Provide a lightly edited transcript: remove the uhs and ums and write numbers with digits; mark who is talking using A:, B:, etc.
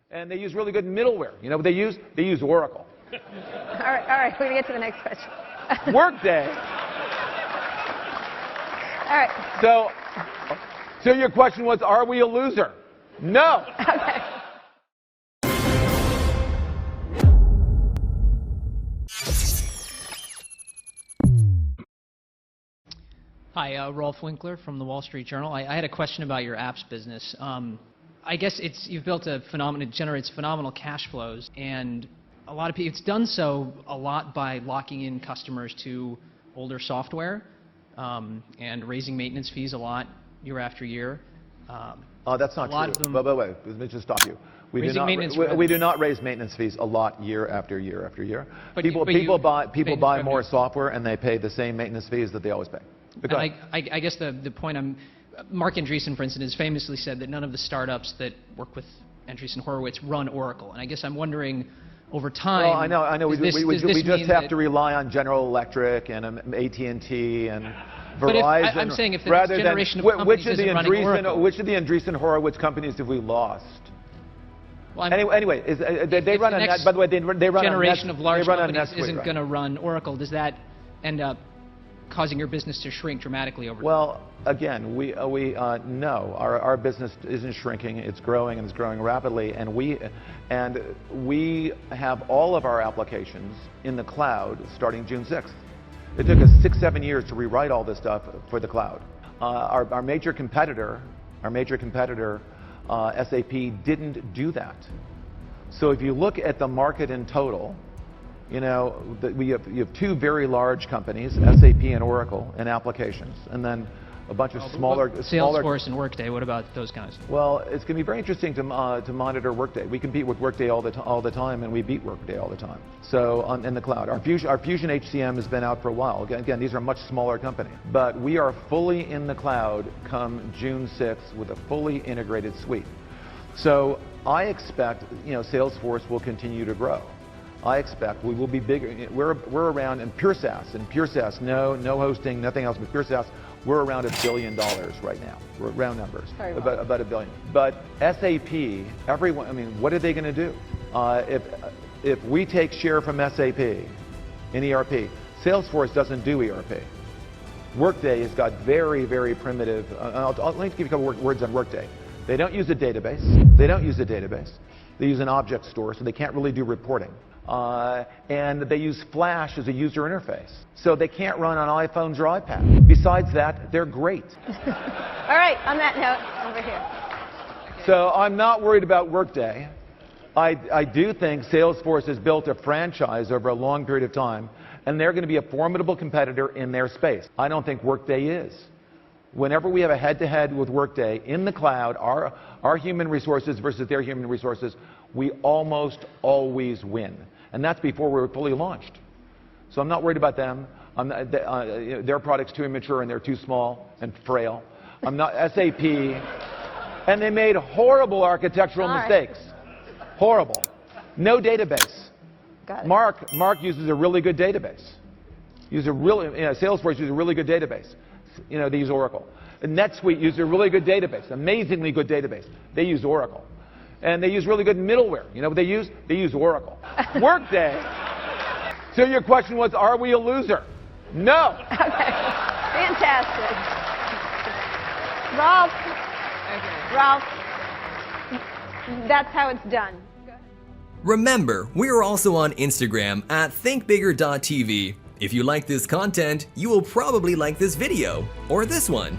A: And they use really good middleware. You know what they use? They use Oracle.
B: All right, we're going to get to the next question.
A: Workday.
B: All right.
A: So your question was, are we a loser? No.
B: Okay.
C: Hi, Rolf Winkler from the Wall Street Journal. I had a question about your apps business. I guess you've built a phenomenon, it generates phenomenal cash flows, and a lot of people, it's done so a lot by locking in customers to older software and raising maintenance fees a lot year after year.
A: That's not true. By the way, let me just stop you. We do not raise maintenance fees a lot year after year after year.
C: But
A: people buy more software and they pay the same maintenance fees that they always pay.
C: I guess the point Mark Andreessen, for instance, has famously said that none of the startups that work with Andreessen Horowitz run Oracle. And I guess I'm wondering, over time...
A: Well, I know. We just have to rely on General Electric and AT&T and Verizon.
C: I'm saying if the next generation of companies isn't running Oracle...
A: Which of the Andreessen Horowitz companies have we lost? Well, anyway, they run on that. By the way, they run on
C: generation of large companies isn't going to run Oracle. Does that end up causing your business to shrink dramatically over time?
A: Well, again, no, our business isn't shrinking. It's growing, and it's growing rapidly. And we have all of our applications in the cloud starting June 6th. It took us 6-7 years to rewrite all this stuff for the cloud. Our major competitor, SAP, didn't do that. So if you look at the market in total, you know, you have two very large companies, SAP and Oracle, in applications, and then a bunch of smaller...
C: Salesforce and Workday, what about those guys?
A: Well, it's going to be very interesting to monitor Workday. We compete with Workday all the time, and we beat Workday all the time. So in the cloud. Our Fusion HCM has been out for a while. Again, these are a much smaller company. But we are fully in the cloud come June 6th with a fully integrated suite. So I expect, you know, Salesforce will continue to grow. I expect we will be bigger. We're around in pure SaaS, no hosting, nothing else but pure SaaS. We're around $1 billion right now. We're round numbers, about $1 billion. But SAP, everyone, I mean, what are they going to do? If we take share from SAP in ERP, Salesforce doesn't do ERP. Workday has got very, very primitive. Let me give you a couple words on Workday. They don't use a database. They use an object store, so they can't really do reporting. And they use Flash as a user interface. So they can't run on iPhones or iPads. Besides that, they're great.
B: All right, on that note, over here.
A: So I'm not worried about Workday. I do think Salesforce has built a franchise over a long period of time, and they're going to be a formidable competitor in their space. I don't think Workday is. Whenever we have a head-to-head with Workday in the cloud, our human resources versus their human resources, we almost always win. And that's before we were fully launched. So I'm not worried about them. Their product's too immature and they're too small and frail. I'm not SAP. And they made horrible architectural mistakes. Horrible. No database.
B: Got it.
A: Mark uses a really good database. Salesforce uses a really good database. You know, they use Oracle. And NetSuite uses a really good database, amazingly good database. They use Oracle. And they use really good middleware. You know what they use? They use Oracle. Workday. So your question was, are we a loser? No.
B: Okay. Fantastic. Ralph. That's how it's done.
D: Remember, we're also on Instagram at thinkbigger.tv. If you like this content, you will probably like this video, or this one.